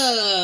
Yeah!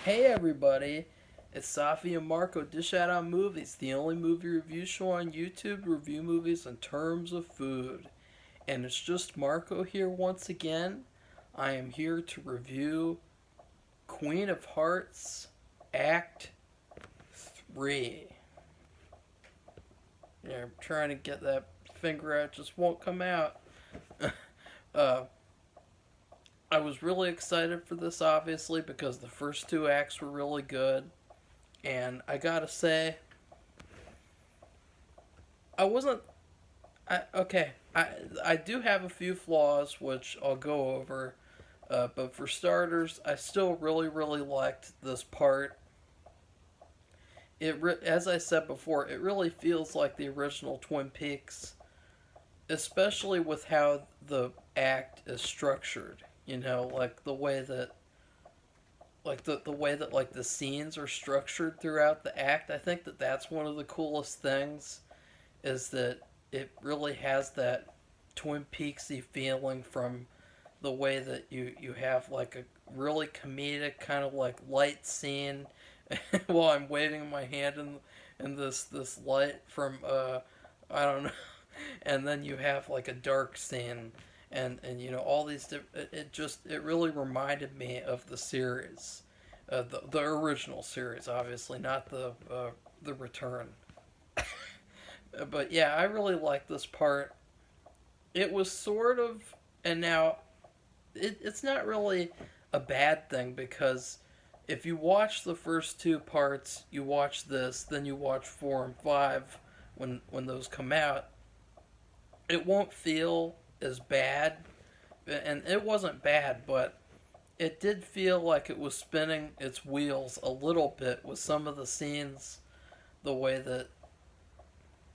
Hey everybody, it's Safi and Marco Dish Out on Movies, the only movie review show on YouTube to review movies in terms of food. And it's just Marco here once again. I am here to review Queen of Hearts Act 3. Yeah, I'm trying to get that finger out, just won't come out. uh, I was really excited for this, obviously, because the first two acts were really good. And I gotta say, I wasn't. I do have a few flaws, which I'll go over. But for starters, I still really liked this part. As I said before, it really feels like the original Twin Peaks, especially with how the act is structured. You know, like the way that like the scenes are structured throughout the act. I think that that's one of the coolest things, is that it really has that Twin Peaksy feeling from the way that you have like a really comedic kind of like light scene while I'm waving my hand in this light from I don't know, and then you have like a dark scene, and you know all these it really reminded me of the series, the original series, obviously not the return. But yeah, I really like this part. It was sort of, and now it's not really a bad thing, because if you watch the first two parts, you watch this, then you watch 4 and 5 when those come out, it won't feel as bad. And it wasn't bad, but it did feel like it was spinning its wheels a little bit with some of the scenes, the way that,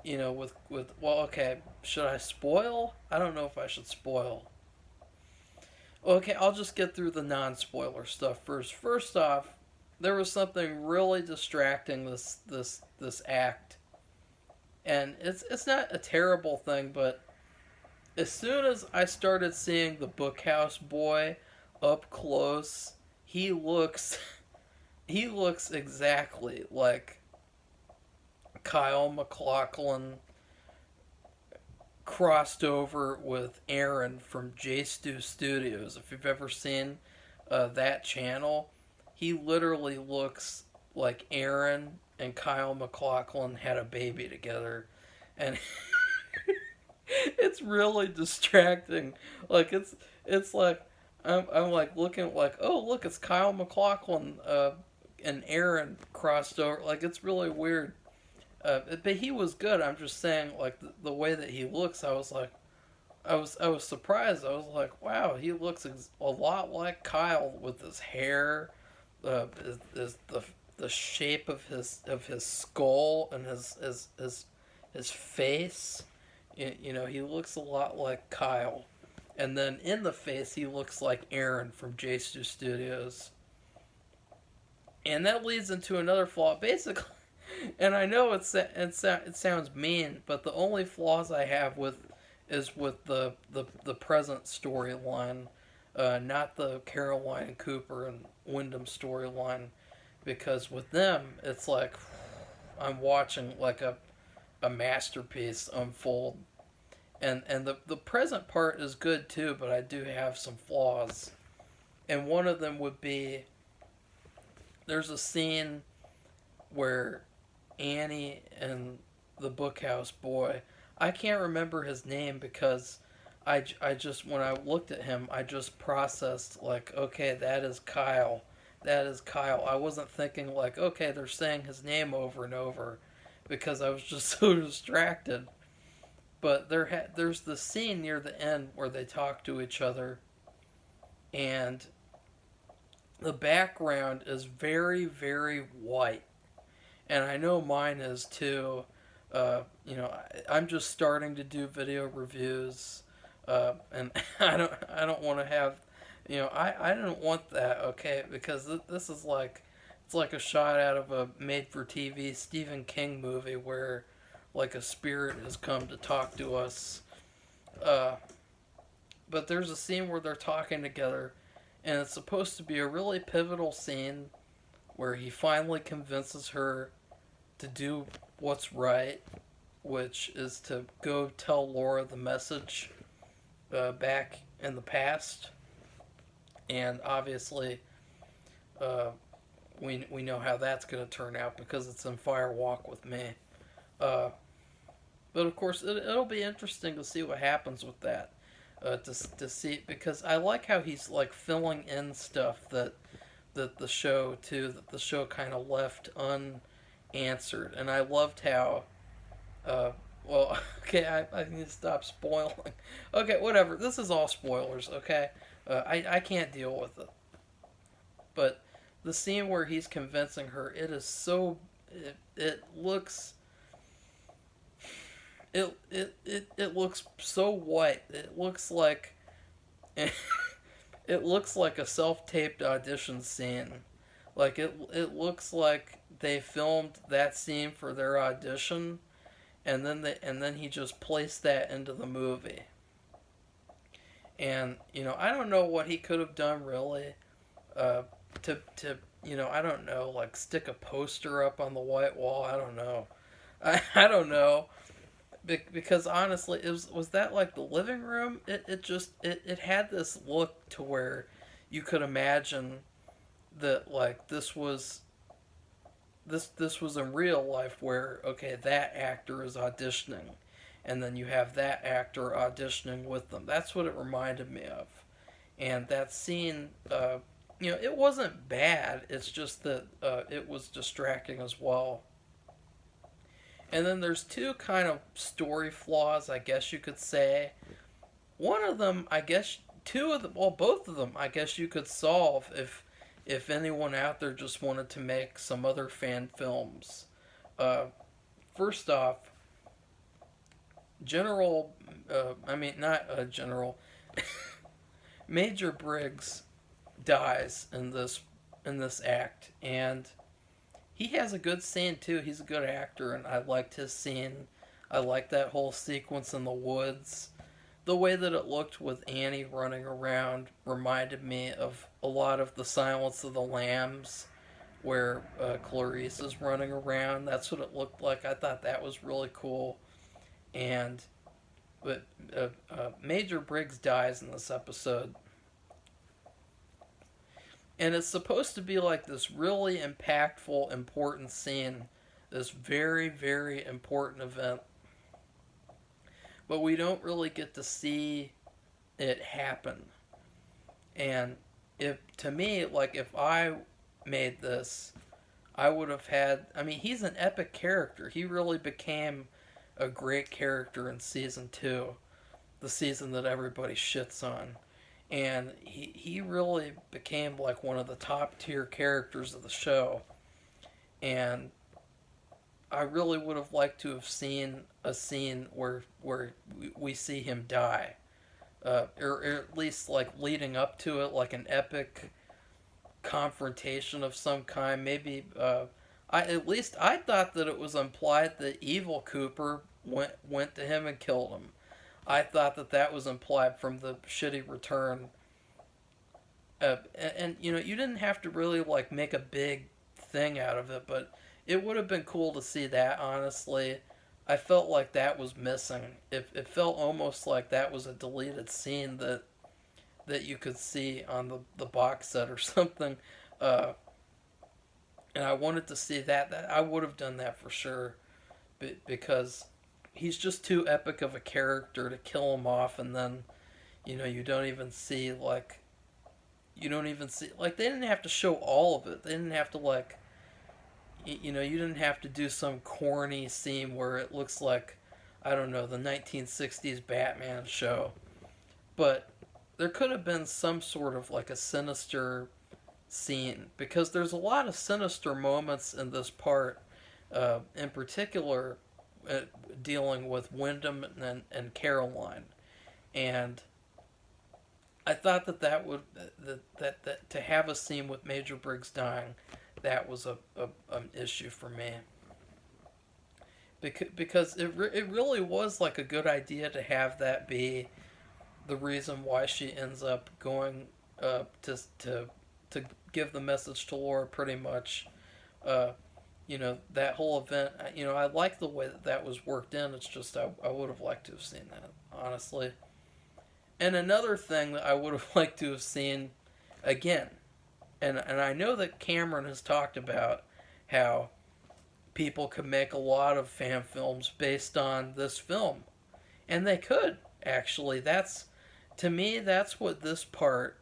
you know, with well, okay, should I spoil? I don't know if I should spoil. Okay, I'll just get through the non-spoiler stuff first. First off, there was something really distracting this act, and it's not a terrible thing, but as soon as I started seeing the Bookhouse Boy up close, he looks he looks exactly like Kyle MacLachlan crossed over with Aaron from J Stu Studios. If you've ever seen that channel, he literally looks like Aaron and Kyle MacLachlan had a baby together, and it's really distracting. Like it's like I'm like looking like, oh look, it's Kyle MacLachlan and Aaron crossed over. Like it's really weird. But he was good. I'm just saying, like the way that he looks, I was surprised. I was like, wow, he looks a lot like Kyle with his hair, the shape of his skull and his face. You know, he looks a lot like Kyle, and then in the face, he looks like Aaron from J2 Studios. And that leads into another flaw, basically. And I know it sounds mean, but the only flaws I have with is with the present storyline, not the Caroline Cooper and Wyndham storyline, because with them it's like I'm watching like a masterpiece unfold, and the present part is good too, but I do have some flaws, and one of them would be there's a scene where Annie and the Bookhouse Boy. I can't remember his name because I just, when I looked at him, I just processed, like, okay, that is Kyle. That is Kyle. I wasn't thinking, like, okay, they're saying his name over and over because I was just so distracted. But there's the scene near the end where they talk to each other, and the background is very, very white. And I know mine is too. I'm just starting to do video reviews, and I don't want to have, I didn't want that, okay, because this is like, it's like a shot out of a made-for-TV Stephen King movie where, like, a spirit has come to talk to us. Uh, but there's a scene where they're talking together, and it's supposed to be a really pivotal scene where he finally convinces her to do what's right, which is to go tell Laura the message back in the past. And obviously, uh, we know how that's going to turn out because it's in Fire Walk with Me. Uh, but of course, it'll be interesting to see what happens with that. To see, because I like how he's like filling in stuff that the show too, that the show kind of left unanswered, and I loved how. Well, okay, I need to stop spoiling. Okay, whatever. This is all spoilers. Okay, I can't deal with it. But the scene where he's convincing her, it is so. It looks. It looks so white. It looks like. It looks like a self-taped audition scene. Like it looks like they filmed that scene for their audition, and then he just placed that into the movie. And I don't know what he could have done really, to I don't know, like stick a poster up on the white wall. I don't know. I don't know. Because honestly, was that like the living room? It had this look to where you could imagine that like this was in real life, where okay, that actor is auditioning, and then you have that actor auditioning with them. That's what it reminded me of. And that scene, it wasn't bad. It's just that it was distracting as well. And then there's two kind of story flaws, I guess you could say. One of them, I guess, two of them, well, both of them, I guess you could solve if anyone out there just wanted to make some other fan films. Uh, First off, General, I mean, not General, Major Briggs dies in this act, and he has a good scene too. He's a good actor, and I liked his scene. I liked that whole sequence in the woods. the way that it looked with Annie running around reminded me of a lot of the Silence of the Lambs, where Clarice is running around. That's what it looked like. I thought that was really cool. And but Major Briggs dies in this episode, and it's supposed to be like this really impactful, important scene, this very, very important event, but we don't really get to see it happen. And if to me, like if I made this, I would have had. I mean, he's an epic character. He really became a great character in season two, the season that everybody shits on. And he really became like one of the top tier characters of the show. And I really would have liked to have seen a scene where we see him die, or at least like leading up to it, like an epic confrontation of some kind. Maybe I thought that it was implied that evil Cooper went to him and killed him. I thought that that was implied from the shitty return. And you know, you didn't have to really like make a big thing out of it, but it would have been cool to see that. Honestly, I felt like that was missing. It felt almost like that was a deleted scene that you could see on the box set or something. Uh, and I wanted to see that. That I would have done that for sure, because he's just too epic of a character to kill him off, and then you know you don't even see like they didn't have to show all of it. They didn't have to like you know you didn't have to do some corny scene where it looks like I don't know the 1960s Batman show, but there could have been some sort of like a sinister scene because there's a lot of sinister moments in this part, in particular, uh, dealing with Wyndham and Caroline, and I thought that that would that to have a scene with Major Briggs dying, that was a an issue for me because it really was like a good idea to have that be the reason why she ends up going to give the message to Laura pretty much. Uh, you know that whole event. You know I like the way that that was worked in. It's just I would have liked to have seen that honestly. And another thing that I would have liked to have seen again, and I know that Cameron has talked about how people could make a lot of fan films based on this film, and they could actually. That's to me that's what this part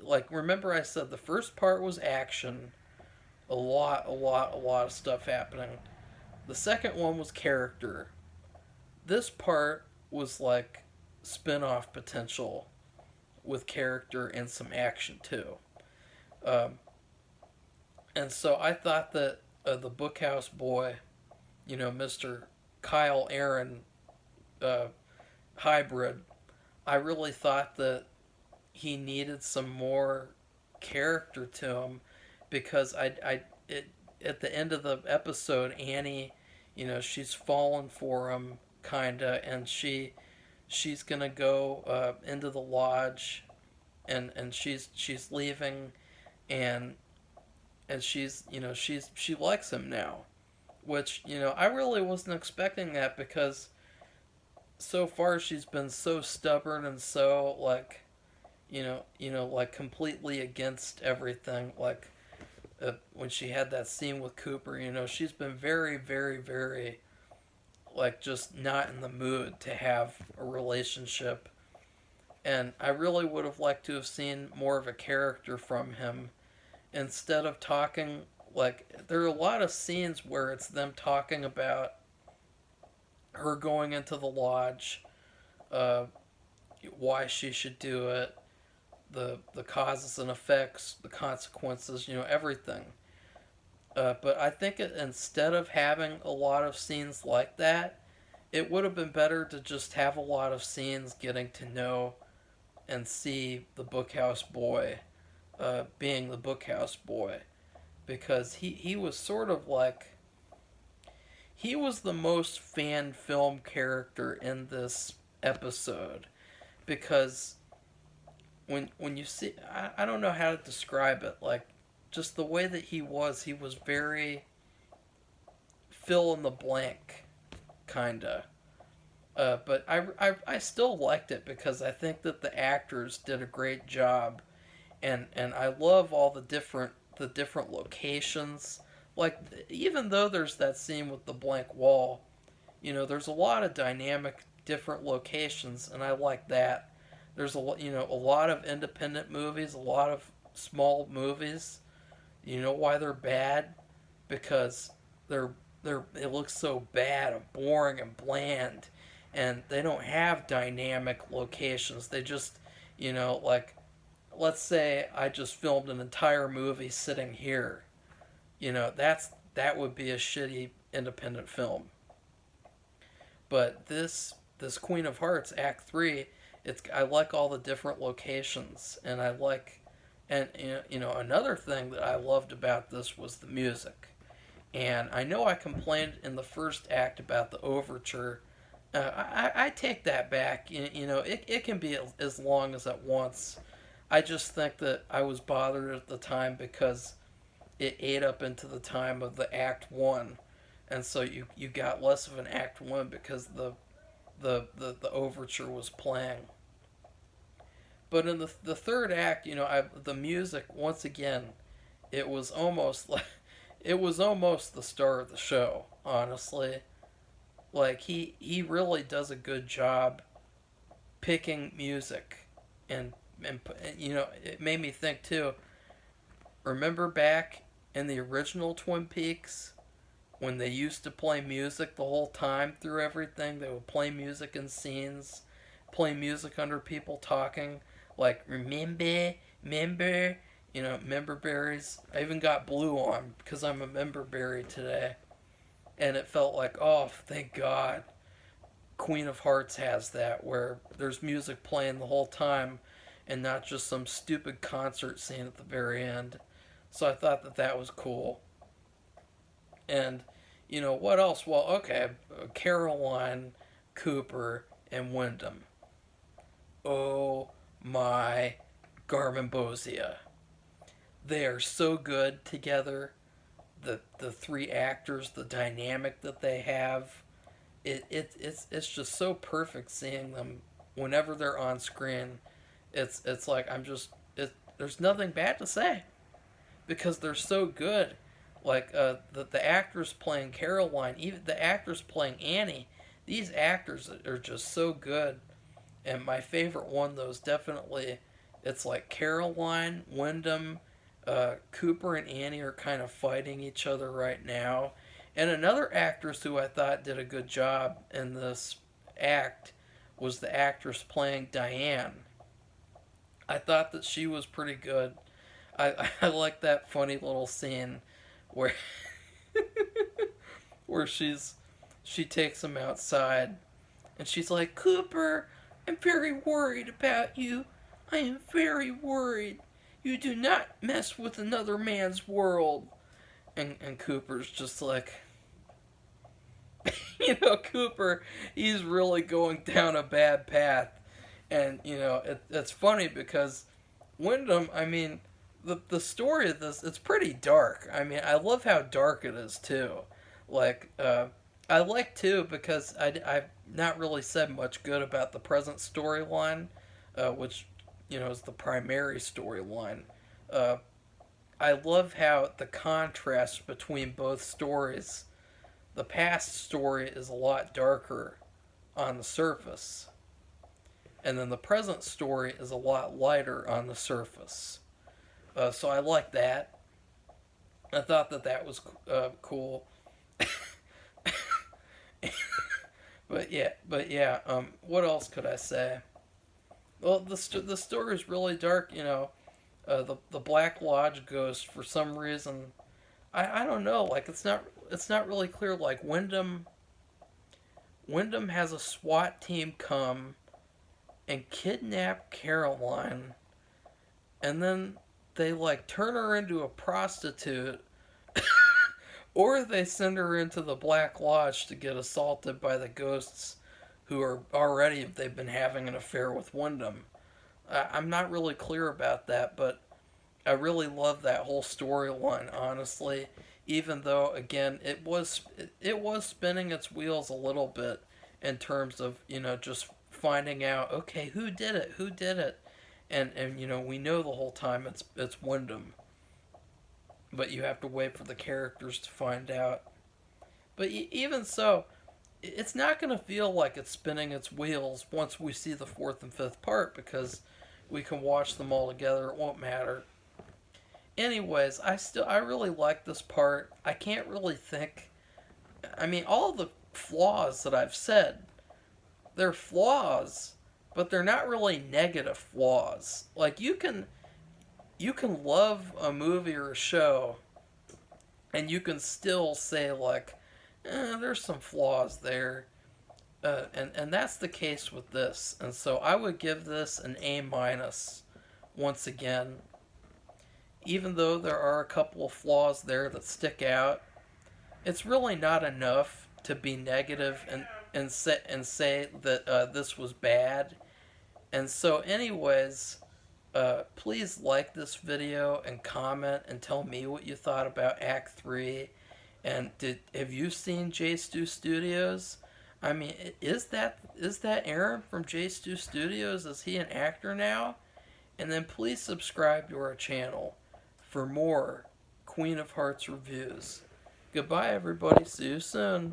like. Remember I said the first part was action, a lot of stuff happening. The second one was character. This part was like spin-off potential with character and some action too. Um, and so I thought that the Bookhouse Boy, you know, Mr. Kyle Aaron uh, hybrid, I really thought that he needed some more character to him because at the end of the episode, Annie, you know, she's fallen for him kinda, and she's gonna go into the lodge, and she's leaving, and she's you know she likes him now, which you know I really wasn't expecting that because so far she's been so stubborn and so like like completely against everything like when she had that scene with Cooper, you know she's been very very very like just not in the mood to have a relationship, and I really would have liked to have seen more of a character from him instead of talking like there are a lot of scenes where it's them talking about her going into the lodge, uh, why she should do it, the causes and effects, the consequences, you know, everything. But I think instead of having a lot of scenes like that, it would have been better to just have a lot of scenes getting to know and see the Bookhouse Boy being the Bookhouse Boy. Because he was sort of like. He was the most fan film character in this episode. because when you see, I don't know how to describe it, like just the way that he was very fill in the blank kinda. But I still liked it because I think that the actors did a great job, and I love all the different locations. Like, even though there's that scene with the blank wall, there's a lot of dynamic different locations, and I like that. There's a lot of independent movies, a lot of small movies. You know why they're bad? Because they're it looks so bad and boring and bland, and they don't have dynamic locations. They just, like, let's say I just filmed an entire movie sitting here. That would be a shitty independent film. But this Queen of Hearts Act 3, it's I like all the different locations, and I like, and another thing that I loved about this was the music. And I know I complained in the first act about the overture. I take that back. It can be as long as it wants. I just think that I was bothered at the time because it ate up into the time of the Act 1. And so you got less of an Act 1 because the overture was playing. But in the third act, the music, once again, it was almost like it was almost the star of the show, honestly. Like, he really does a good job picking music, and it made me think too. Remember back in the original Twin Peaks when they used to play music the whole time through everything? They would play music in scenes, play music under people talking, like remember, member berries. I even got blue on because I'm a member berry today. And it felt like, oh, thank God, Queen of Hearts has that, where there's music playing the whole time and not just some stupid concert scene at the very end. So I thought that that was cool. And, what else? Well, okay, Caroline, Cooper, and Wyndham. Oh my Garmonbozia. They are so good together. The three actors, the dynamic that they have, it's just so perfect seeing them whenever they're on screen. It's like there's nothing bad to say because they're so good. Like the actors playing Caroline, even the actors playing Annie, these actors are just so good. And my favorite one, though, is definitely, it's like Caroline, Wyndham, Cooper, and Annie are kind of fighting each other right now. And another actress who I thought did a good job in this act was the actress playing Diane. I thought that she was pretty good. I like that funny little scene where where she takes him outside and she's like, Cooper, I'm very worried about you. I am very worried. You do not mess with another man's world. And Cooper's just like, Cooper, he's really going down a bad path. And, it's funny because Wyndham, I mean, the story of this, it's pretty dark. I mean, I love how dark it is, too. Like, I like, too, because I've not really said much good about the present storyline, which, is the primary storyline. I love how the contrast between both stories. The past story is a lot darker on the surface, and then the present story is a lot lighter on the surface. So I like that. I thought that that was cool. but yeah. What else could I say? Well, the story is really dark. The Black Lodge ghost, for some reason, I don't know. Like, it's not really clear. Like, Wyndham has a SWAT team come and kidnap Caroline, and then they like turn her into a prostitute, or they send her into the Black Lodge to get assaulted by the ghosts who are already, they've been having an affair with Wyndham. I'm not really clear about that, but I really love that whole storyline, honestly. Even though, again, it was spinning its wheels a little bit in terms of just finding out, okay, who did it, and we know the whole time it's Wyndham, but you have to wait for the characters to find out. But even so, it's not going to feel like it's spinning its wheels once we see the fourth and fifth part because we can watch them all together. It won't matter. Anyways, I really like this part. I can't really think. I mean, all the flaws that I've said, they're flaws, but they're not really negative flaws. Like you can love a movie or a show, and you can still say like, there's some flaws there, and that's the case with this. And so I would give this an A minus once again. Even though there are a couple of flaws there that stick out, it's really not enough to be negative and say that this was bad. And so, anyways, please like this video and comment and tell me what you thought about Act 3. And have you seen J Stu Studios? I mean, is that Aaron from J Stu Studios? Is he an actor now? And then please subscribe to our channel for more Queen of Hearts reviews. Goodbye, everybody. See you soon.